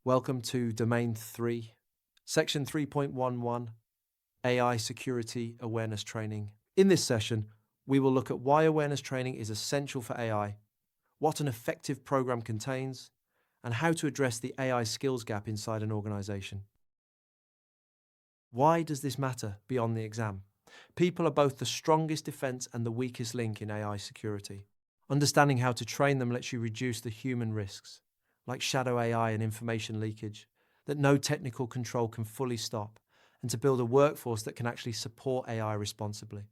Welcome to Domain 3, Section 3.11, AI Security Awareness Training. In this session, we will look at why awareness training is essential for AI, what an effective program contains, and how to address the AI skills gap inside an organization. Why does this matter beyond the exam? People are both the strongest defense and the weakest link in AI security. Understanding how to train them lets you reduce the human risks, like shadow AI and information leakage, that no technical control can fully stop, and to build a workforce that can actually support AI responsibly.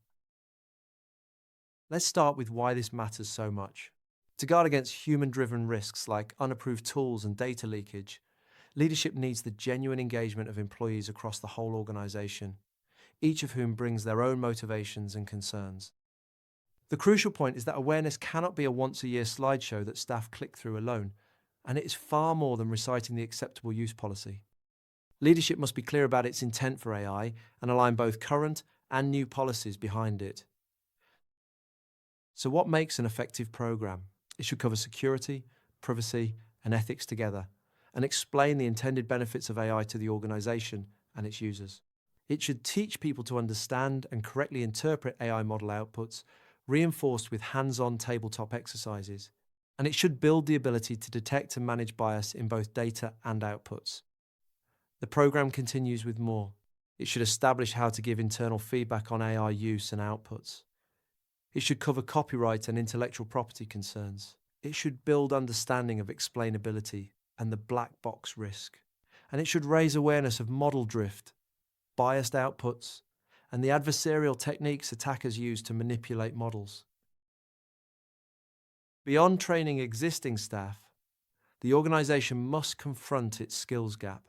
Let's start with why this matters so much. To guard against human-driven risks like unapproved tools and data leakage, leadership needs the genuine engagement of employees across the whole organization, each of whom brings their own motivations and concerns. The crucial point is that awareness cannot be a once-a-year slideshow that staff click through alone, and it is far more than reciting the acceptable use policy. Leadership must be clear about its intent for AI and align both current and new policies behind it. So what makes an effective program? It should cover security, privacy, and ethics together, and explain the intended benefits of AI to the organization and its users. It should teach people to understand and correctly interpret AI model outputs, reinforced with hands-on tabletop exercises. And it should build the ability to detect and manage bias in both data and outputs. The program continues with more. It should establish how to give internal feedback on AI use and outputs. It should cover copyright and intellectual property concerns. It should build understanding of explainability and the black box risk. And it should raise awareness of model drift, biased outputs, and the adversarial techniques attackers use to manipulate models. Beyond training existing staff, the organization must confront its skills gap.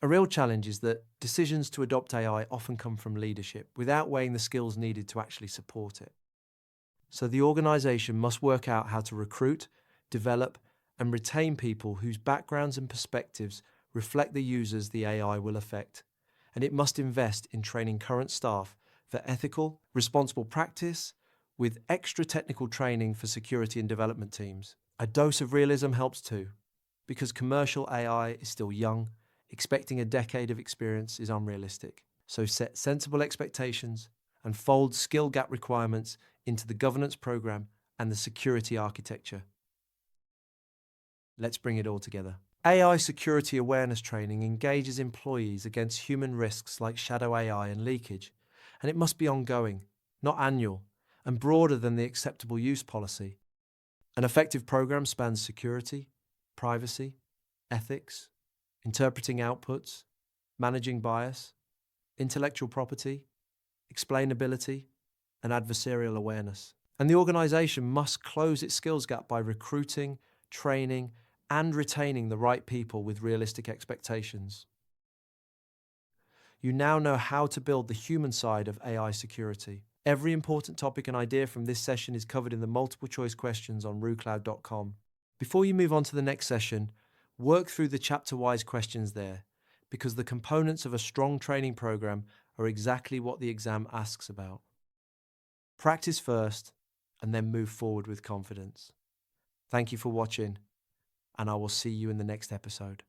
A real challenge is that decisions to adopt AI often come from leadership without weighing the skills needed to actually support it. So the organization must work out how to recruit, develop, and retain people whose backgrounds and perspectives reflect the users the AI will affect. And it must invest in training current staff for ethical, responsible practice, with extra technical training for security and development teams. A dose of realism helps too, because commercial AI is still young. Expecting a decade of experience is unrealistic. So set sensible expectations and fold skill gap requirements into the governance program and the security architecture. Let's bring it all together. AI security awareness training engages employees against human risks like shadow AI and leakage, and it must be ongoing, not annual, and broader than the acceptable use policy. An effective program spans security, privacy, ethics, interpreting outputs, managing bias, intellectual property, explainability, and adversarial awareness. And the organization must close its skills gap by recruiting, training, and retaining the right people with realistic expectations. You now know how to build the human side of AI security. Every important topic and idea from this session is covered in the multiple choice questions on RooCloud.com. Before you move on to the next session, work through the chapter-wise questions there, because the components of a strong training program are exactly what the exam asks about. Practice first, and then move forward with confidence. Thank you for watching, and I will see you in the next episode.